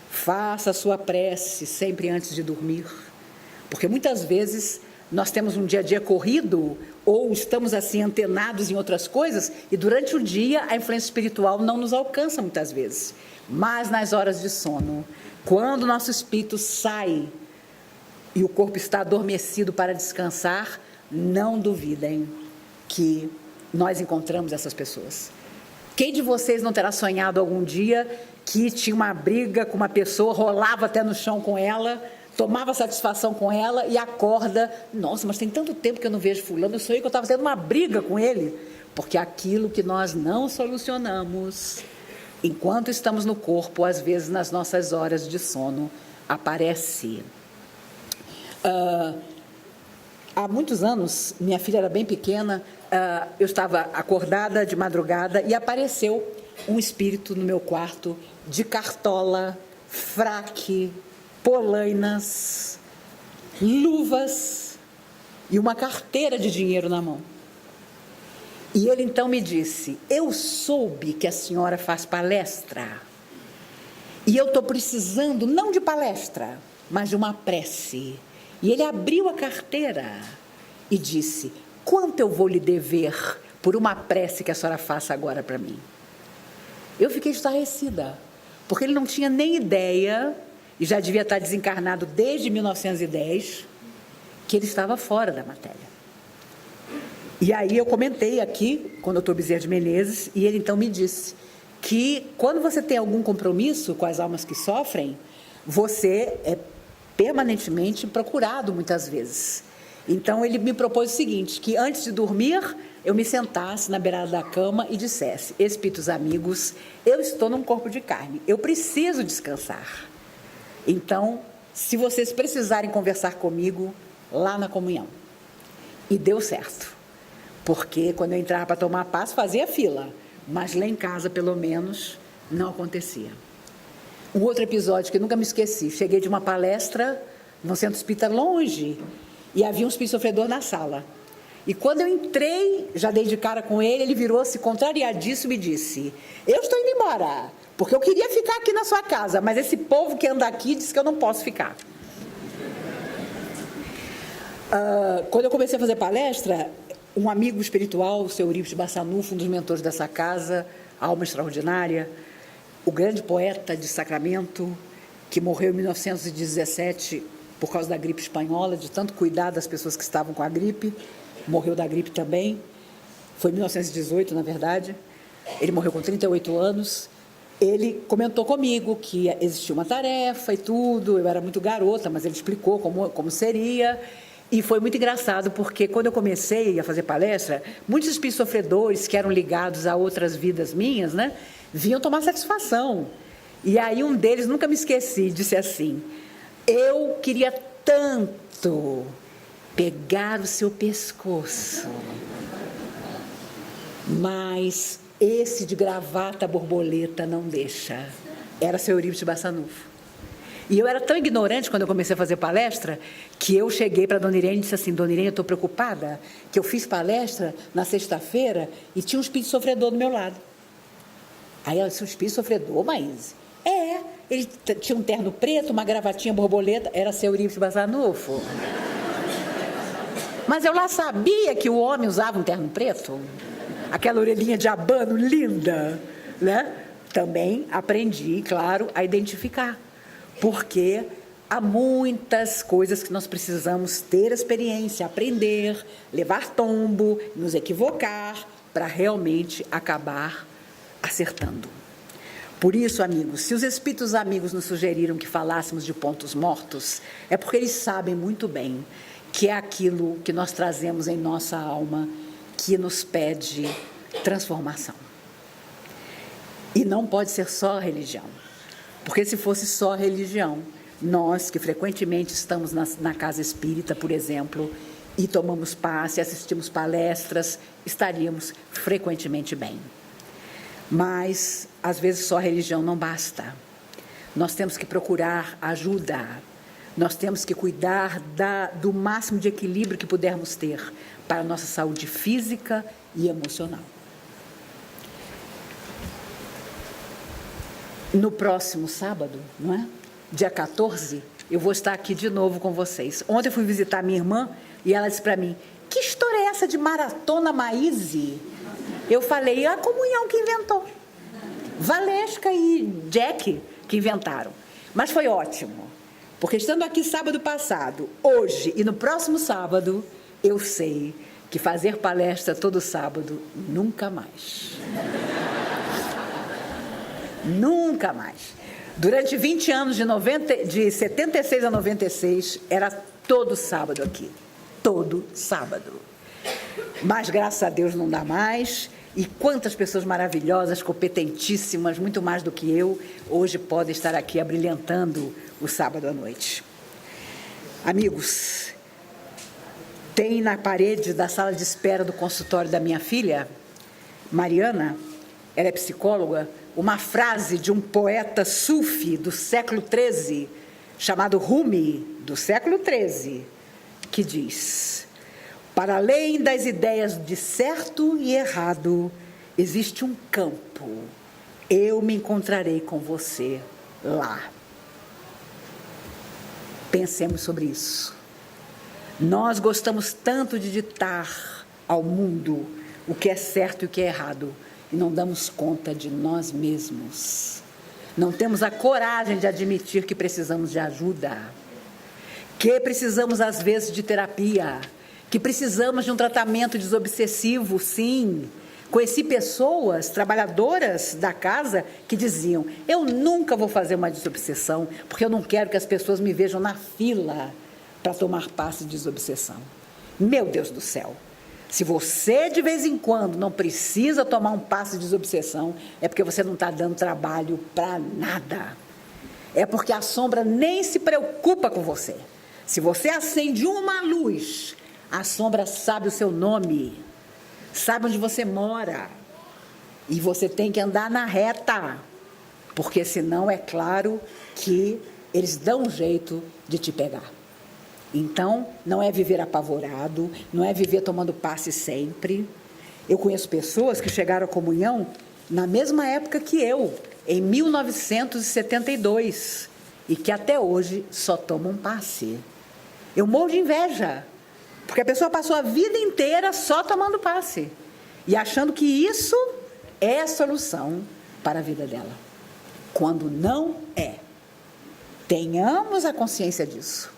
faça a sua prece sempre antes de dormir. Porque muitas vezes nós temos um dia a dia corrido, ou estamos assim antenados em outras coisas, e durante o dia a influência espiritual não nos alcança muitas vezes. Mas nas horas de sono, quando o nosso espírito sai e o corpo está adormecido para descansar, não duvidem que nós encontramos essas pessoas. Quem de vocês não terá sonhado algum dia que tinha uma briga com uma pessoa, rolava até no chão com ela, tomava satisfação com ela e acorda, nossa, mas tem tanto tempo que eu não vejo fulano, eu sonhei que eu estava tendo uma briga com ele, porque aquilo que nós não solucionamos, enquanto estamos no corpo, às vezes nas nossas horas de sono, aparece. Há muitos anos, minha filha era bem pequena, eu estava acordada de madrugada e apareceu um espírito no meu quarto de cartola, fraque, polainas, luvas e uma carteira de dinheiro na mão. E ele então me disse: eu soube que a senhora faz palestra e eu estou precisando não de palestra, mas de uma prece. E ele abriu a carteira e disse: quanto eu vou lhe dever por uma prece que a senhora faça agora para mim? Eu fiquei estarrecida, porque ele não tinha nem ideia, e já devia estar desencarnado desde 1910, que ele estava fora da matéria. E aí eu comentei aqui com o Dr. Bezerra de Menezes, e ele então me disse que quando você tem algum compromisso com as almas que sofrem, você é permanentemente procurado muitas vezes. Então ele me propôs o seguinte, que antes de dormir eu me sentasse na beirada da cama e dissesse: espíritos amigos, eu estou num corpo de carne, eu preciso descansar. Então, se vocês precisarem conversar comigo, lá na comunhão. E deu certo, porque quando eu entrava para tomar passe, fazia fila, mas lá em casa, pelo menos, não acontecia. Um outro episódio que eu nunca me esqueci, cheguei de uma palestra no centro espírita longe, e havia um espírito sofredor na sala. E quando eu entrei, já dei de cara com ele, ele virou-se contrariadíssimo e disse: eu estou indo embora, porque eu queria ficar aqui na sua casa, mas esse povo que anda aqui diz que eu não posso ficar. Quando eu comecei a fazer palestra, um amigo espiritual, o seu Eurípides Bassanufo, um dos mentores dessa casa, alma extraordinária, o grande poeta de Sacramento, que morreu em 1917 por causa da gripe espanhola, de tanto cuidar das pessoas que estavam com a gripe, morreu da gripe também, foi em 1918, na verdade, ele morreu com 38 anos, ele comentou comigo que existia uma tarefa e tudo, eu era muito garota, mas ele explicou como seria, e foi muito engraçado, porque quando eu comecei a fazer palestra, muitos espíritos sofredores que eram ligados a outras vidas minhas, né, vinham tomar satisfação. E aí um deles, nunca me esqueci, disse assim: eu queria tanto pegar o seu pescoço, mas esse de gravata borboleta não deixa. Era seu Eurípides Bassanufo. E eu era tão ignorante quando eu comecei a fazer palestra, que eu cheguei para a Dona Irene e disse assim: Dona Irene, eu estou preocupada, que eu fiz palestra na sexta-feira e tinha um espírito sofredor do meu lado. Aí ela disse: um espírito sofredor, Maíse? Ele tinha um terno preto, uma gravatinha borboleta, era seu Eurípides Bassanufo. Mas eu lá sabia que o homem usava um terno preto, aquela orelhinha de abano linda, né? Também aprendi, claro, a identificar, porque há muitas coisas que nós precisamos ter experiência, aprender, levar tombo, nos equivocar, para realmente acabar acertando. Por isso, amigos, se os espíritos amigos nos sugeriram que falássemos de pontos mortos, é porque eles sabem muito bem que é aquilo que nós trazemos em nossa alma que nos pede transformação. E não pode ser só religião, porque se fosse só religião, nós que frequentemente estamos na casa espírita, por exemplo, e tomamos passe, assistimos palestras, estaríamos frequentemente bem. Mas, às vezes, só a religião não basta. Nós temos que procurar ajuda. Nós temos que cuidar do máximo de equilíbrio que pudermos ter para a nossa saúde física e emocional. No próximo sábado, não é? Dia 14, eu vou estar aqui de novo com vocês. Ontem eu fui visitar minha irmã e ela disse para mim: que história é essa de maratona Maíse? Eu falei: a comunhão que inventou. Valesca e Jack que inventaram. Mas foi ótimo, porque estando aqui sábado passado, hoje e no próximo sábado, eu sei que fazer palestra todo sábado, nunca mais. Nunca mais. Durante 20 anos, de 76 a 96, era todo sábado aqui. Todo sábado. Mas, graças a Deus, não dá mais. E quantas pessoas maravilhosas, competentíssimas, muito mais do que eu, hoje podem estar aqui abrilhantando o sábado à noite. Amigos, tem na parede da sala de espera do consultório da minha filha, Mariana, ela é psicóloga, uma frase de um poeta sufi do século XIII, chamado Rumi, do século XIII, que diz: para além das ideias de certo e errado, existe um campo. Eu me encontrarei com você lá. Pensemos sobre isso. Nós gostamos tanto de ditar ao mundo o que é certo e o que é errado, e não damos conta de nós mesmos. Não temos a coragem de admitir que precisamos de ajuda, que precisamos, às vezes, de terapia, que precisamos de um tratamento desobsessivo, sim. Conheci pessoas, trabalhadoras da casa, que diziam: eu nunca vou fazer uma desobsessão, porque eu não quero que as pessoas me vejam na fila para tomar passe de desobsessão. Meu Deus do céu! Se você, de vez em quando, não precisa tomar um passe de desobsessão, é porque você não está dando trabalho para nada. É porque a sombra nem se preocupa com você. Se você acende uma luz, a sombra sabe o seu nome, sabe onde você mora, e você tem que andar na reta, porque senão é claro que eles dão um jeito de te pegar. Então, não é viver apavorado, não é viver tomando passe sempre. Eu conheço pessoas que chegaram à comunhão na mesma época que eu, em 1972, e que até hoje só tomam passe. Eu morro de inveja, porque a pessoa passou a vida inteira só tomando passe e achando que isso é a solução para a vida dela, quando não é. Tenhamos a consciência disso.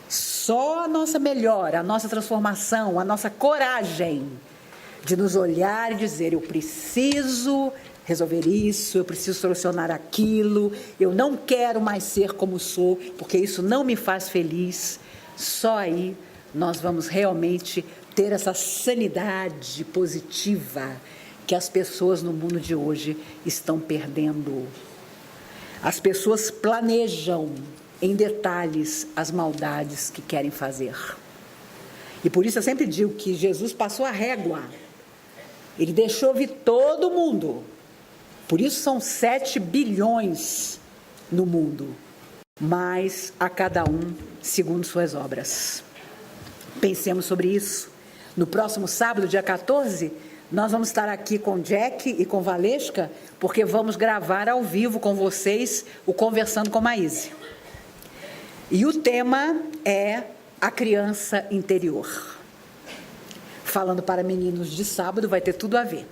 Só a nossa melhora, a nossa transformação, a nossa coragem de nos olhar e dizer: eu preciso resolver isso, eu preciso solucionar aquilo, eu não quero mais ser como sou, porque isso não me faz feliz. Só aí nós vamos realmente ter essa sanidade positiva que as pessoas no mundo de hoje estão perdendo. As pessoas planejam em detalhes as maldades que querem fazer. E por isso eu sempre digo que Jesus passou a régua. Ele deixou vir todo mundo. Por isso são 7 bilhões no mundo. mas a cada um segundo suas obras. Pensemos sobre isso. No próximo sábado, dia 14, nós vamos estar aqui com Jack e com Valesca, porque vamos gravar ao vivo com vocês o Conversando com Maíse. E o tema é a criança interior. Falando para meninos de sábado, vai ter tudo a ver.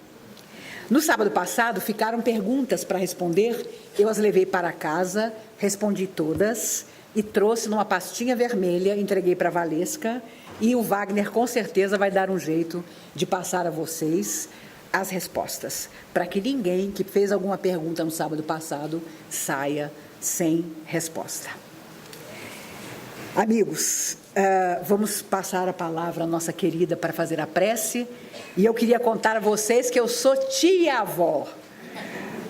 No sábado passado, ficaram perguntas para responder, eu as levei para casa, respondi todas e trouxe numa pastinha vermelha, entreguei para a Valesca, e o Wagner com certeza vai dar um jeito de passar a vocês as respostas, para que ninguém que fez alguma pergunta no sábado passado saia sem resposta. Amigos, vamos passar a palavra à nossa querida para fazer a prece, e eu queria contar a vocês que eu sou tia-avó.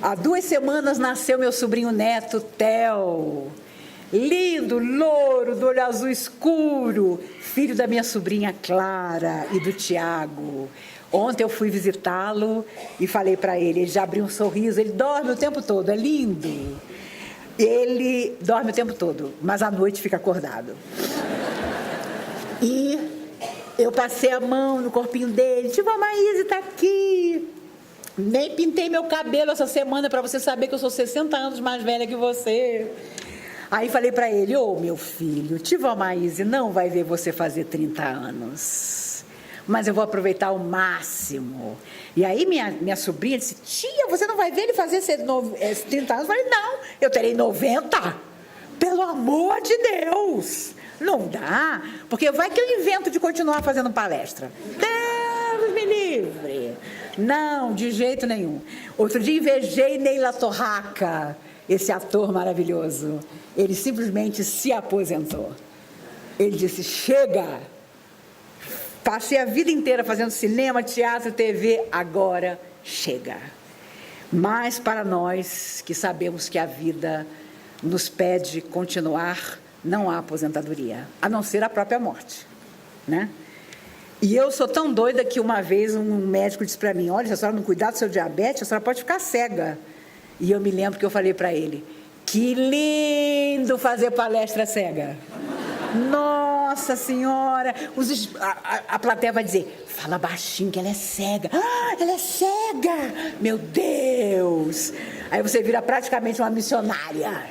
Há 2 semanas nasceu meu sobrinho neto, Theo, lindo, louro, do olho azul escuro, filho da minha sobrinha Clara e do Tiago. Ontem eu fui visitá-lo e falei para ele, ele já abriu um sorriso, ele dorme o tempo todo, é lindo. Ele dorme o tempo todo, mas à noite fica acordado. E eu passei a mão no corpinho dele, tipo, a Maíse está aqui. Nem pintei meu cabelo essa semana para você saber que eu sou 60 anos mais velha que você. Aí falei para ele, meu filho, tia Maíse não vai ver você fazer 30 anos, mas eu vou aproveitar ao máximo. E aí minha sobrinha disse, tia, você não vai ver ele fazer 30 anos? Eu falei, não, eu terei 90, pelo amor de Deus. Não dá, porque vai que eu invento de continuar fazendo palestra. Deus me livre. Não, de jeito nenhum. Outro dia invejei Neila Torraca, esse ator maravilhoso. Ele simplesmente se aposentou. Ele disse, chega, passei a vida inteira fazendo cinema, teatro, TV, agora chega. Mas para nós que sabemos que a vida nos pede continuar, não há aposentadoria, a não ser a própria morte, né? E eu sou tão doida que uma vez um médico disse para mim, olha, se a senhora não cuidar do seu diabetes, a senhora pode ficar cega. E eu me lembro que eu falei para ele, que lindo fazer palestra cega. Nossa Senhora, a plateia vai dizer, fala baixinho que ela é cega. Ah, ela é cega, meu Deus. Aí você vira praticamente uma missionária.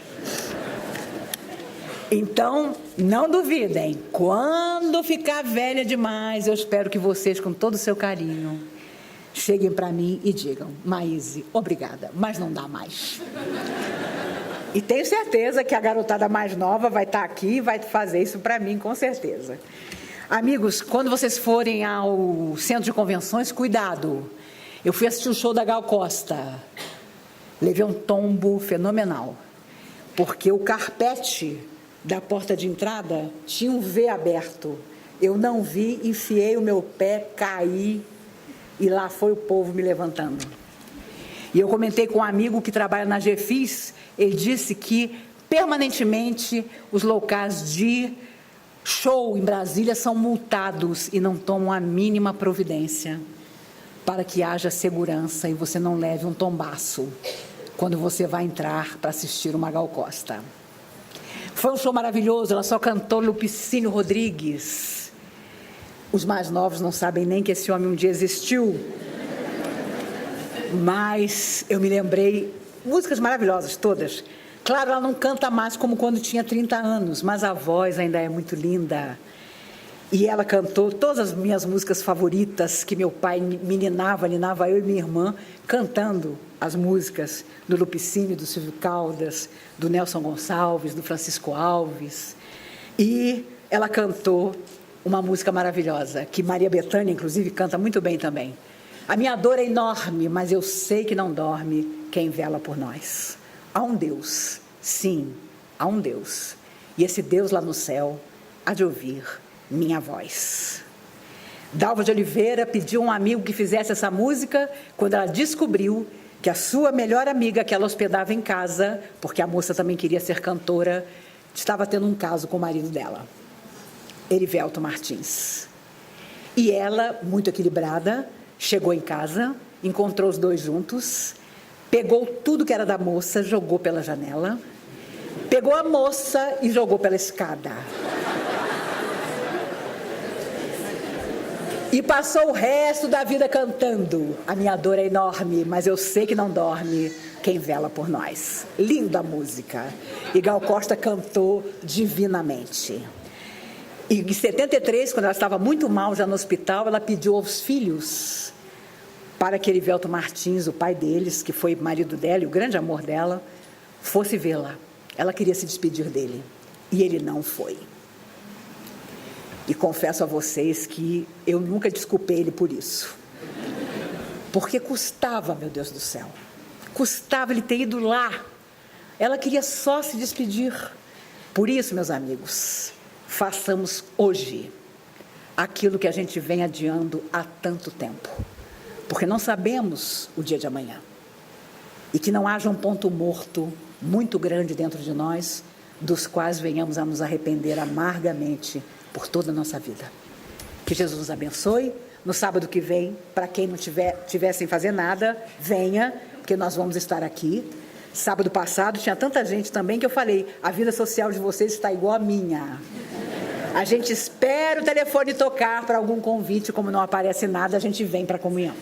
Então, não duvidem, quando ficar velha demais, eu espero que vocês, com todo o seu carinho, cheguem para mim e digam, Maíse, obrigada, mas não dá mais. E tenho certeza que a garotada mais nova vai estar aqui e vai fazer isso para mim, com certeza. Amigos, quando vocês forem ao centro de convenções, cuidado. Eu fui assistir o show da Gal Costa. Levei um tombo fenomenal, porque o carpete da porta de entrada tinha um V aberto. Eu não vi, enfiei o meu pé, caí, e lá foi o povo me levantando. E eu comentei com um amigo que trabalha na GFIS, ele disse que permanentemente os locais de show em Brasília são multados e não tomam a mínima providência para que haja segurança e você não leve um tombaço quando você vai entrar para assistir uma Gal Costa. Foi um show maravilhoso, ela só cantou Lupicínio Rodrigues. Os mais novos não sabem nem que esse homem um dia existiu. Mas eu me lembrei, músicas maravilhosas, todas. Claro, ela não canta mais como quando tinha 30 anos, mas a voz ainda é muito linda. E ela cantou todas as minhas músicas favoritas, que meu pai ninava eu e minha irmã, cantando as músicas do Lupicínio, do Silvio Caldas, do Nelson Gonçalves, do Francisco Alves. E ela cantou uma música maravilhosa, que Maria Bethânia, inclusive, canta muito bem também. A minha dor é enorme, mas eu sei que não dorme quem vela por nós. Há um Deus, sim, há um Deus. E esse Deus lá no céu há de ouvir minha voz. Dalva de Oliveira pediu a um amigo que fizesse essa música quando ela descobriu que a sua melhor amiga, que ela hospedava em casa, porque a moça também queria ser cantora, estava tendo um caso com o marido dela, Erivelto Martins. E ela, muito equilibrada, chegou em casa, encontrou os dois juntos, pegou tudo que era da moça, jogou pela janela, pegou a moça e jogou pela escada. E passou o resto da vida cantando. A minha dor é enorme, mas eu sei que não dorme quem vela por nós. Linda a música. E Gal Costa cantou divinamente. E em 73, quando ela estava muito mal já no hospital, ela pediu aos filhos para que Erivelto Martins, o pai deles, que foi marido dela e o grande amor dela, fosse vê-la. Ela queria se despedir dele. E ele não foi. E confesso a vocês que eu nunca desculpei ele por isso. Porque custava, meu Deus do céu, custava ele ter ido lá. Ela queria só se despedir. Por isso, meus amigos, façamos hoje aquilo que a gente vem adiando há tanto tempo. Porque não sabemos o dia de amanhã. E que não haja um ponto morto muito grande dentro de nós, dos quais venhamos a nos arrepender amargamente por toda a nossa vida. Que Jesus nos abençoe. No sábado que vem, para quem não tiver sem fazer nada, venha, porque nós vamos estar aqui. Sábado passado tinha tanta gente também que eu falei, a vida social de vocês está igual à minha. A gente espera o telefone tocar para algum convite, como não aparece nada, a gente vem para a comunhão.